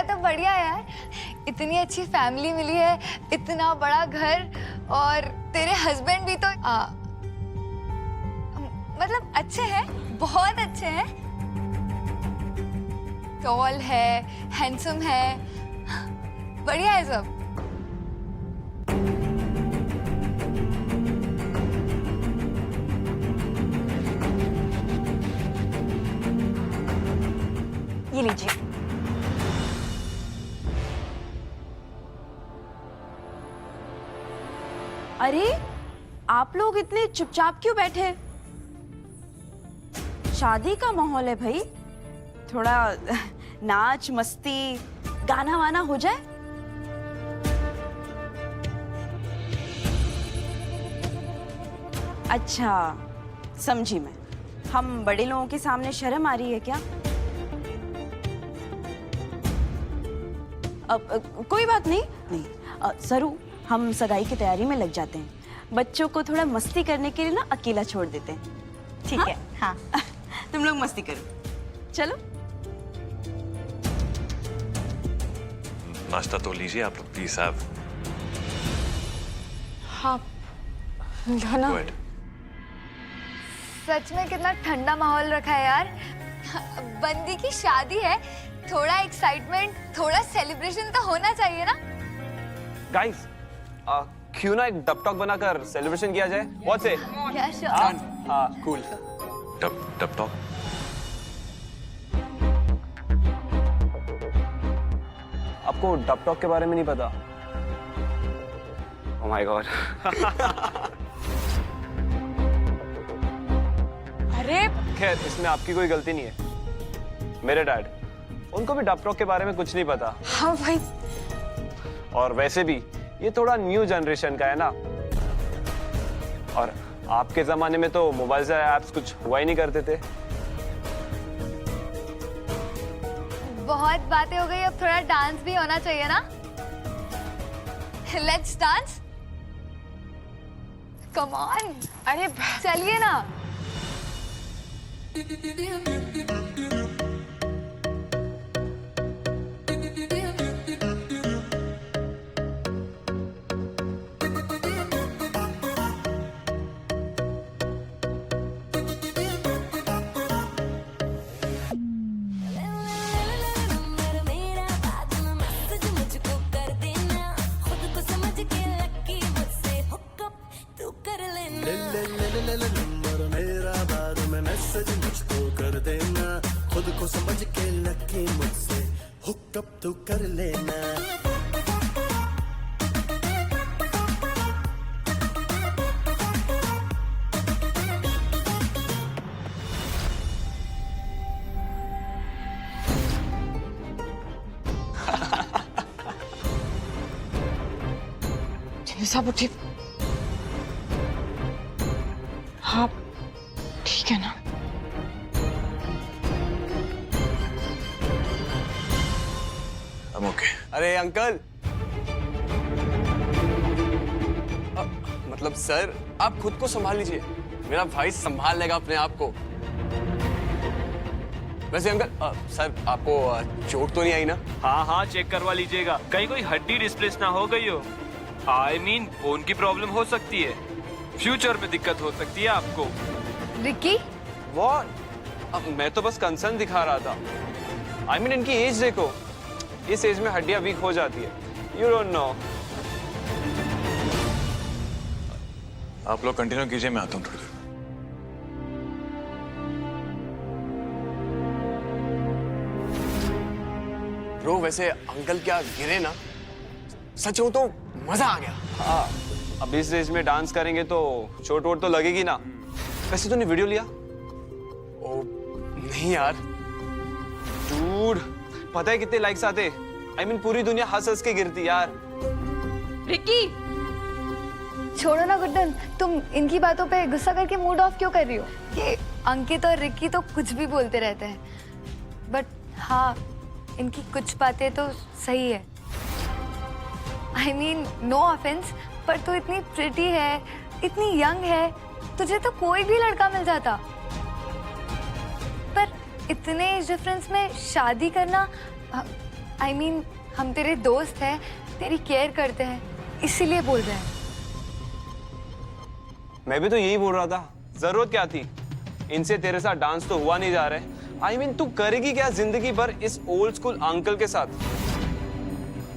है तो बढ़िया है यार, इतनी अच्छी फैमिली मिली है, इतना बड़ा घर, और तेरे हस्बैंड भी तो मतलब अच्छे हैं, बहुत अच्छे हैं, टॉल है, हैंडसम है, बढ़िया है सब। ये लीजिए। अरे आप लोग इतने चुपचाप क्यों बैठे? शादी का माहौल है भाई, थोड़ा नाच मस्ती गाना वाना हो जाए। अच्छा समझी मैं, हम बड़े लोगों के सामने शर्म आ रही है क्या? कोई बात नहीं, सरू हम सगाई की तैयारी में लग जाते हैं, बच्चों को थोड़ा मस्ती करने के लिए ना अकेला छोड़ देते हैं। ठीक है? हाँ तुम लोग मस्ती करो, चलो। नाश्ता तो लीजिए आप लोग, प्लीज हैव। हाँ ना, सच में कितना ठंडा माहौल रखा है यार, बंदी की शादी है, थोड़ा एक्साइटमेंट, थोड़ा सेलिब्रेशन तो होना चाहिए ना। गाइस, क्यों ना एक डब टॉक बनाकर सेलिब्रेशन किया जाए? What's it? क्या श्योर? हाँ कूल। Dub talk. आपको डब टॉक के बारे में नहीं पता? Oh my God. अरे खैर इसमें आपकी कोई गलती नहीं है, मेरे डैड, उनको भी डब टॉक के बारे में कुछ नहीं पता। हाँ भाई, और वैसे भी ये थोड़ा न्यू जनरेशन का है ना, और आपके जमाने में तो मोबाइल से ऐप्स कुछ हुआ ही नहीं करते थे। बहुत बातें हो गई, अब थोड़ा डांस भी होना चाहिए ना। Let's dance, come on. अरे चलिए ना। मुझको कर देना, खुद को समझ के लकी मुझसे हुकअप तू कर लेना। सब उठी? हाँ ठीक है ना? I'm okay. अरे अंकल, मतलब सर, आप खुद को संभाल लीजिए, मेरा भाई संभाल लेगा अपने आप को। वैसे अंकल, सर आपको चोट तो नहीं आई ना? हाँ चेक करवा लीजिएगा, कहीं कोई हड्डी डिस्प्लेस ना हो गई हो। I mean, बोन की प्रॉब्लम हो सकती है, फ्यूचर में दिक्कत हो सकती है आपको। Ricky, What? अब मैं तो बस कंसर्न दिखा रहा था। I mean, इनकी एज देखो, इस एज में हड्डियां वीक हो जाती है। You don't know. आप लोग कंटिन्यू कीजिए, मैं आता हूँ थोड़ी देर। ब्रो वैसे अंकल क्या गिरे ना, सच हो तो मजा आ गया। हाँ, अब इस एज में डांस करेंगे तो चोट वोट तो लगेगी ना। वैसे तूने वीडियो लिया? ओ नहीं यार डूड, पता है कितने लाइक्स आते? I mean, पूरी दुनिया हंस हंस के गिरती यार। रिकी छोड़ो ना गुड्डन, तुम इनकी बातों पे गुस्सा करके मूड ऑफ क्यों कर रही हो? ये अंकित और रिकी तो कुछ भी बोलते रहते हैं, बट हाँ इनकी कुछ बातें तो सही है। I mean, नो ऑफेंस, पर तू इतनी प्रिटी है, इतनी यंग है, तुझे तो कोई भी लड़का मिल जाता, पर इतने एज डिफरेंस में शादी करना I mean, हम तेरे दोस्त हैं, तेरी केयर करते हैं, इसीलिए बोल रहे हैं। मैं भी तो यही बोल रहा था, जरूरत क्या थी? इनसे तेरे साथ डांस तो हुआ नहीं जा रहा है। I mean, तू करेगी क्या जिंदगी भर इस ओल्ड स्कूल अंकल के साथ?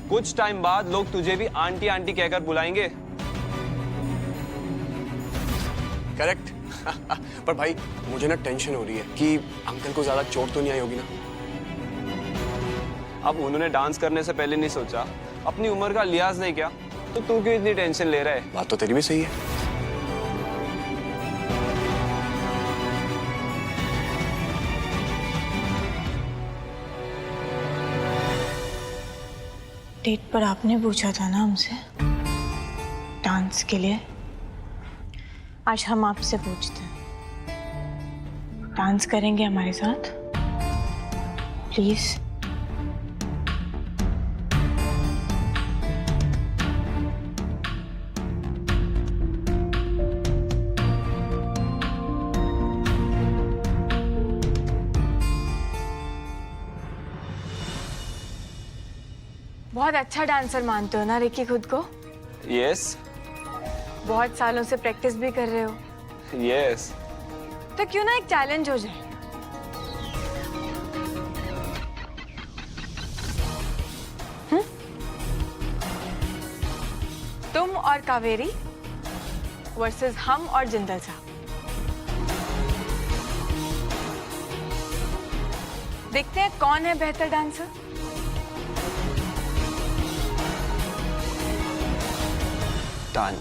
कुछ टाइम बाद लोग तुझे भी आंटी आंटी कहकर बुलाएंगे। करेक्ट। पर भाई मुझे ना टेंशन हो रही है कि अंकल को ज्यादा चोट तो नहीं आई होगी ना। अब उन्होंने डांस करने से पहले नहीं सोचा, अपनी उम्र का लिहाज नहीं किया, तो तू क्यों इतनी टेंशन ले रहा है? बात तो तेरी भी सही है। डेट पर आपने पूछा था ना हमसे डांस के लिए, आज हम आपसे पूछते हैं, डांस करेंगे हमारे साथ प्लीज? बहुत अच्छा डांसर मानते हो ना रिकी खुद को? यस। बहुत सालों से प्रैक्टिस भी कर रहे हो। यस। तो क्यों ना एक चैलेंज हो जाए? तुम और कावेरी वर्सेस हम और जिंदल साहब। देखते हैं कौन है बेहतर डांसर। Done.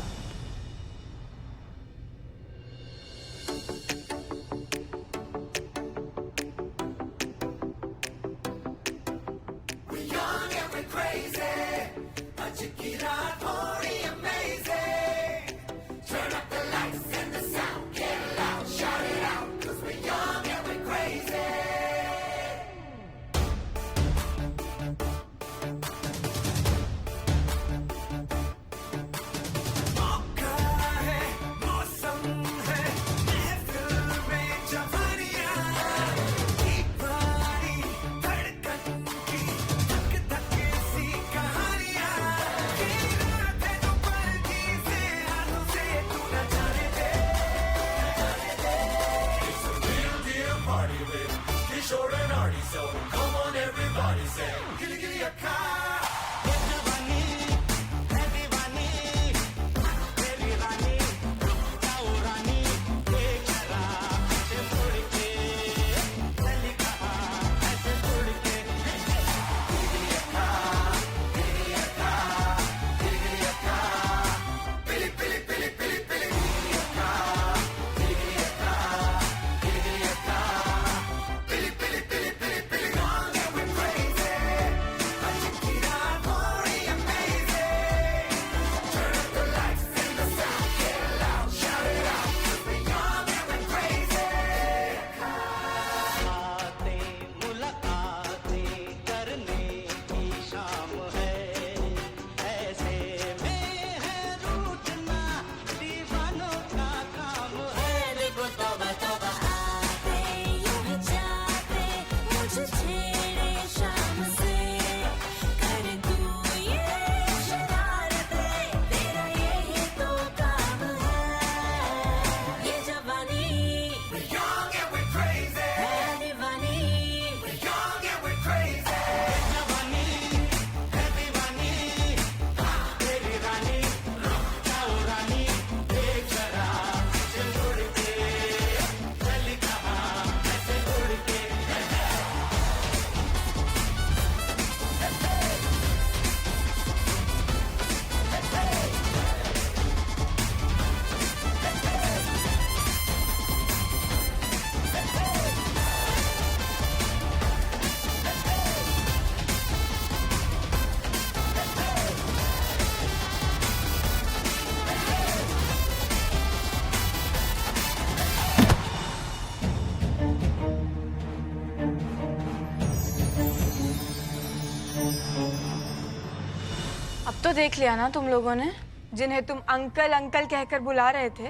अब तो देख लिया ना तुम लोगों ने, जिन्हें तुम अंकल अंकल कहकर बुला रहे थे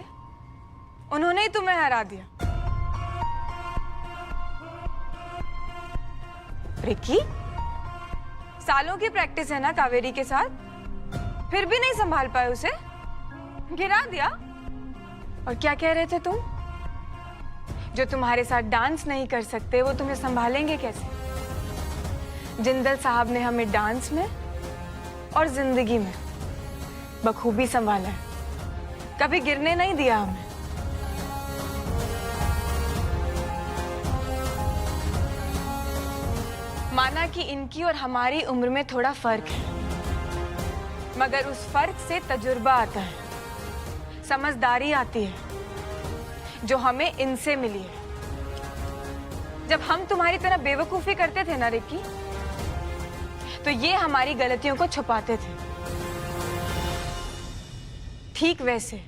उन्होंने ही तुम्हें हरा दिया। रिकी, सालों की प्रैक्टिस है ना कावेरी के साथ, फिर भी नहीं संभाल पाए उसे, गिरा दिया। और क्या कह रहे थे तुम? जो तुम्हारे साथ डांस नहीं कर सकते वो तुम्हें संभालेंगे कैसे? जिंदल साहब ने हमें डांस में और जिंदगी में बखूबी संभाला है, कभी गिरने नहीं दिया हमें। माना कि इनकी और हमारी उम्र में थोड़ा फर्क है, मगर उस फर्क से तजुर्बा आता है, समझदारी आती है, जो हमें इनसे मिली है। जब हम तुम्हारी तरह बेवकूफी करते थे ना रिक्की, तो ये हमारी गलतियों को छुपाते थे, ठीक वैसे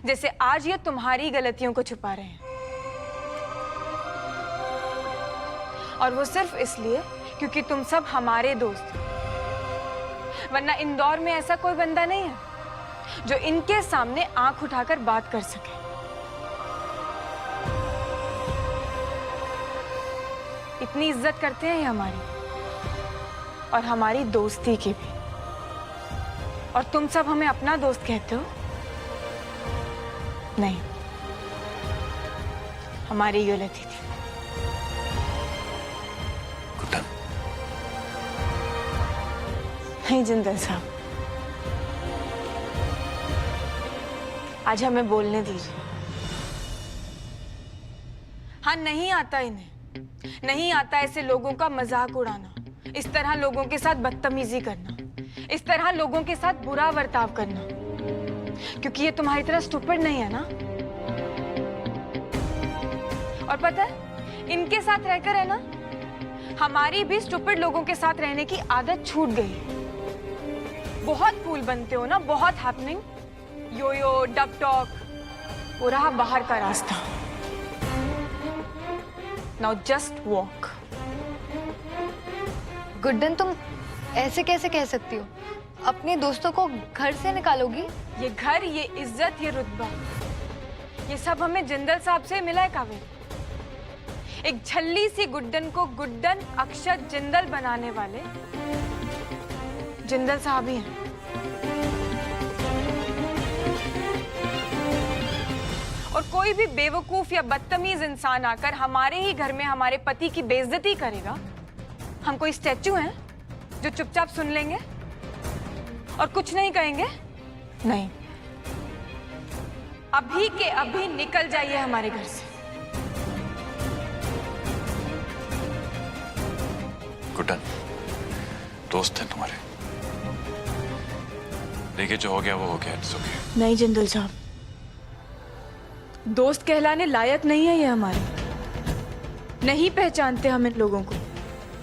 जैसे आज ये तुम्हारी गलतियों को छुपा रहे हैं। और वो सिर्फ इसलिए क्योंकि तुम सब हमारे दोस्त हो, वरना इंदौर में ऐसा कोई बंदा नहीं है जो इनके सामने आंख उठाकर बात कर सके। इतनी इज्जत करते हैं ये हमारी और हमारी दोस्ती की भी। और तुम सब हमें अपना दोस्त कहते हो? नहीं, हमारी गलती थी। गुड्डन, नहीं जिंदल साहब, आज हमें बोलने दीजिए। हाँ, नहीं आता इन्हें, नहीं आता ऐसे लोगों का मजाक उड़ाना, इस तरह लोगों के साथ बदतमीजी करना, इस तरह लोगों के साथ बुरा बर्ताव करना, क्योंकि ये तुम्हारी तरह स्टूपिड नहीं है ना। और पता है, इनके साथ रहकर है ना, हमारी भी स्टूपिड लोगों के साथ रहने की आदत छूट गई है। बहुत कूल बनते हो ना, बहुत हैपनिंग, योयो, डब टॉक, वो रहा बाहर का रास्ता। Now just walk. गुड्डन, तुम ऐसे कैसे कह सकती हो? अपने दोस्तों को घर से निकालोगी? ये घर, ये इज्जत, ये रुतबा, ये सब हमें जिंदल साहब से मिला है कावेरी। एक झल्ली सी गुड्डन को गुड्डन अक्षत जिंदल बनाने वाले जिंदल साहब ही हैं। और कोई भी बेवकूफ या बदतमीज इंसान आकर हमारे ही घर में हमारे पति की बेइज्जती करेगा, हम कोई स्टैचू हैं जो चुपचाप सुन लेंगे और कुछ नहीं कहेंगे? नहीं, अभी के अभी निकल जाइए हमारे घर से। गुड्डन, दोस्त हैं तुम्हारे, देखिए जो हो गया वो हो गया, इट्स ओके। नहीं जिंदल साहब, दोस्त कहलाने लायक नहीं है ये हमारे, नहीं पहचानते हम इन लोगों को।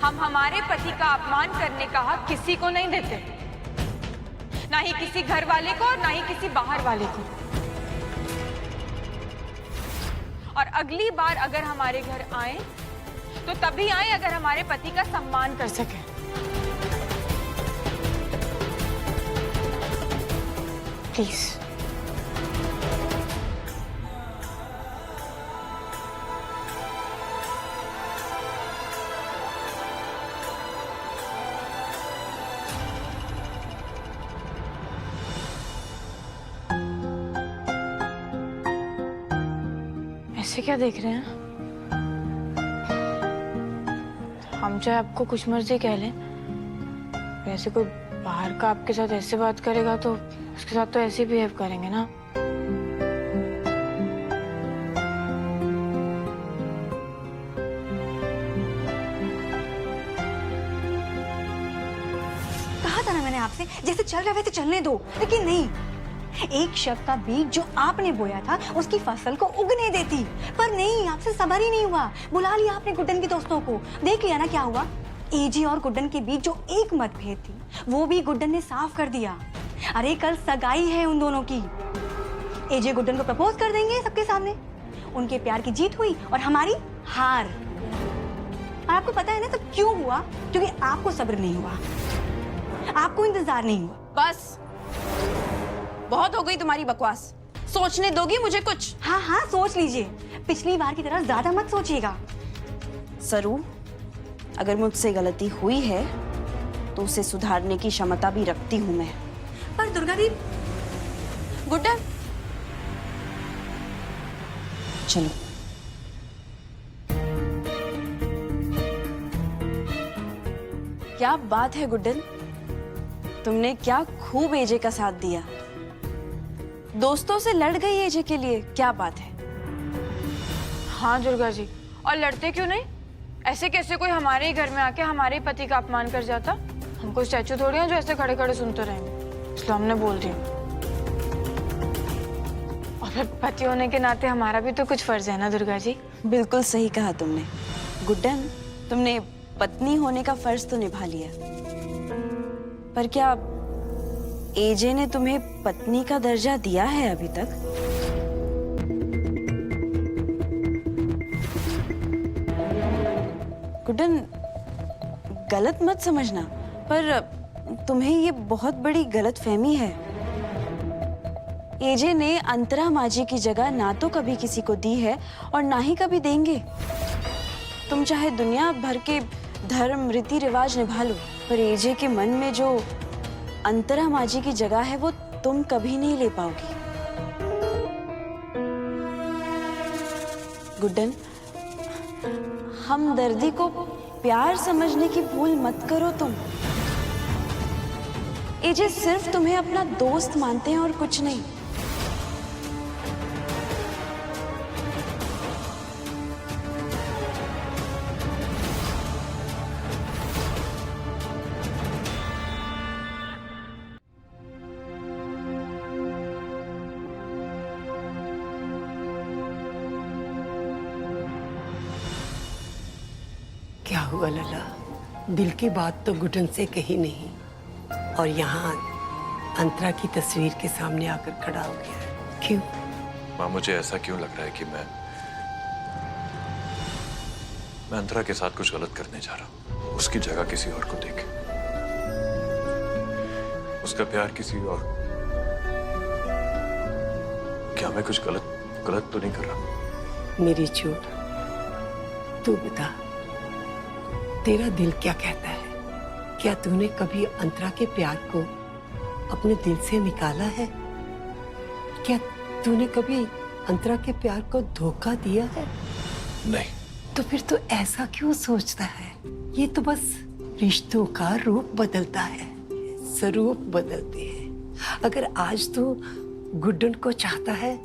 हम हमारे पति का अपमान करने का हक किसी को नहीं देते, ना ही किसी घर वाले को और ना ही किसी बाहर वाले को। और अगली बार अगर हमारे घर आए तो तभी आए अगर हमारे पति का सम्मान कर सके। प्लीज। ऐसे क्या देख रहे हैं? हम चाहे आपको कुछ मर्जी कह लें, वैसे कोई बाहर का आपके साथ ऐसे बात करेगा तो उसके साथ तो ऐसे बिहेव करेंगे ना। कहा था ना मैंने आपसे, जैसे चल रहा है वैसे चलने दो, लेकिन नहीं। एक शक का बीज जो आपने बोया था उसकी फसल को उगने देती, पर नहीं, आपसे सबर ही नहीं हुआ। बुला लिया आपने गुड्डन के दोस्तों को, देख लिया ना क्या हुआ। एजी और गुड्डन के बीच जो एक मतभेद थी वो भी गुड्डन ने साफ कर दिया। अरे कल सगाई है उन दोनों की, एजी गुड्डन को प्रपोज कर देंगे सबके सामने। उनके प्यार की जीत हुई और हमारी हार। और आपको पता है ना सब क्यों हुआ? क्योंकि आपको सब्र नहीं हुआ, आपको इंतजार नहीं हुआ। बस बहुत हो गई तुम्हारी बकवास, सोचने दोगी मुझे कुछ? हाँ हाँ सोच लीजिए, पिछली बार की तरह ज्यादा मत सोचिएगा। सरू, अगर मुझसे गलती हुई है तो उसे सुधारने की क्षमता भी रखती हूँ मैं। पर दुर्गा दी, गुड्डन, चलो। क्या बात है गुड्डन, तुमने क्या खूब एजे का साथ दिया। दोस्तों से लड़ गई एजे के लिए, क्या बात है। हाँ दुर्गा जी, और लड़ते क्यों नहीं? ऐसे कैसे कोई हमारे ही घर में आके हमारे ही पति का अपमान कर जाता? हम कोई स्टैचू थोड़ी हैं जो ऐसे खड़े खड़े सुनते रहेंगे, इसलिए हमने बोल दिया। और फिर पति होने के नाते हमारा भी तो कुछ फर्ज है ना दुर्गा जी। बिल्कुल सही कहा तुमने गुड्डन, तुमने पत्नी होने का फर्ज तो निभा लिया, पर क्या एजे ने तुम्हें पत्नी का दर्जा दिया है अभी तक? गुड्डन, गलत मत समझना, पर तुम्हें ये बहुत बड़ी गलतफहमी है। एजे ने अंतरा माजी की जगह ना तो कभी किसी को दी है और ना ही कभी देंगे। तुम चाहे दुनिया भर के धर्म रीति रिवाज निभा लो, पर एजे के मन में जो अंतरा माजी की जगह है वो तुम कभी नहीं ले पाओगी। गुड्डन, हमदर्दी को प्यार समझने की भूल मत करो तुम। एजे सिर्फ तुम्हें अपना दोस्त मानते हैं और कुछ नहीं। क्या हुआ लला? दिल की बात तो गुड्डन से कही नहीं और यहाँ अंतरा की तस्वीर के सामने आकर खड़ा हो गया। क्यों? माँ, मुझे ऐसा क्यों लग रहा है कि मैं अंतरा के साथ कुछ गलत करने जा रहा हूँ। उसकी जगह किसी और को देके, उसका प्यार किसी और। क्या मैं कुछ गलत तो नहीं कर रहा? मेरी चोट, तू बता, तेरा दिल क्या कहता है? क्या तूने कभी अंतरा के प्यार को अपने दिल से निकाला है? क्या तूने कभी अंतरा के प्यार को धोखा दिया है? नहीं। तो फिर तू ऐसा क्यों सोचता है? ये तो बस रिश्तों का रूप बदलता है, स्वरूप बदलते हैं। अगर आज तू गुड्डन को चाहता है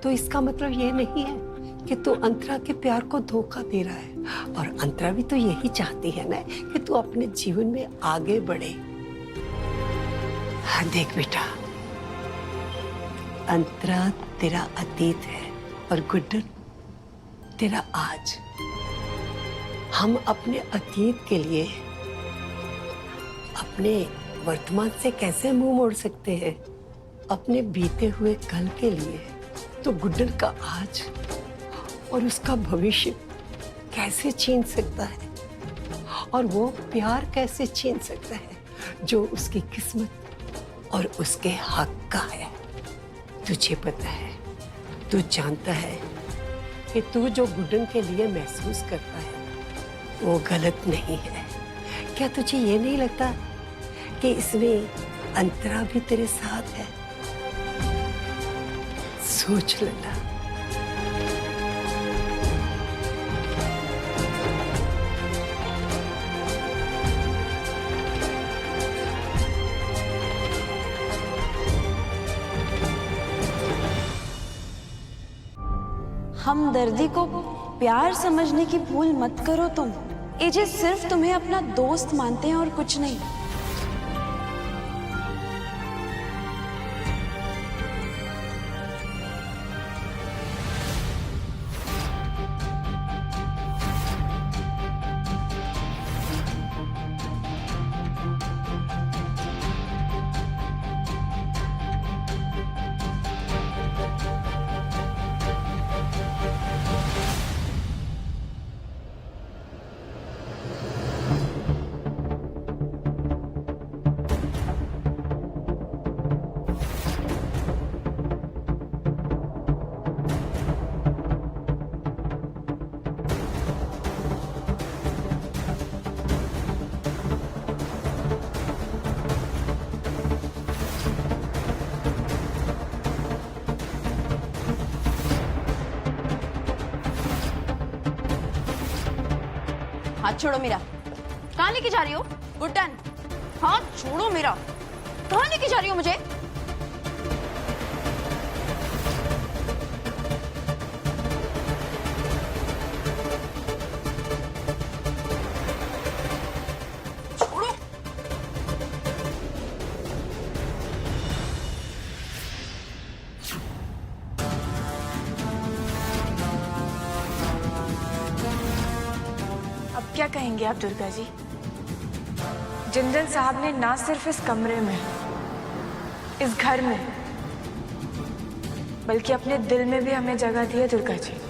तो इसका मतलब ये नहीं है कि तू अंतरा के प्यार को धोखा दे रहा है। और अंतरा भी तो यही चाहती है ना कि तू अपने जीवन में आगे बढ़े। हाँ देख बेटा, अंतरा तेरा अतीत है और गुड्डन तेरा आज। हम अपने अतीत के लिए अपने वर्तमान से कैसे मुंह मोड़ सकते हैं? अपने बीते हुए कल के लिए तो गुड्डन का आज और उसका भविष्य कैसे छीन सकता है? और वो प्यार कैसे छीन सकता है जो उसकी किस्मत और उसके हक का है? तुझे पता है, तू जानता है कि तू जो गुड्डन के लिए महसूस करता है वो गलत नहीं है। क्या तुझे ये नहीं लगता कि इसमें अंतरा भी तेरे साथ है? सोच लेना। हमदर्दी को प्यार समझने की भूल मत करो तुम। एजे सिर्फ तुम्हें अपना दोस्त मानते हैं और कुछ नहीं। हाथ छोड़ो मेरा। कहाँ लेके जा रही हो? गुड्डन, हाथ छोड़ो मेरा। कहाँ लेके जा रही हो मुझे? छोड़ो। अब क्या कहेंगे आप दुर्गा जी? जिंदल साहब ने ना सिर्फ इस कमरे में, इस घर में, बल्कि अपने दिल में भी हमें जगह दी है दुर्गा जी।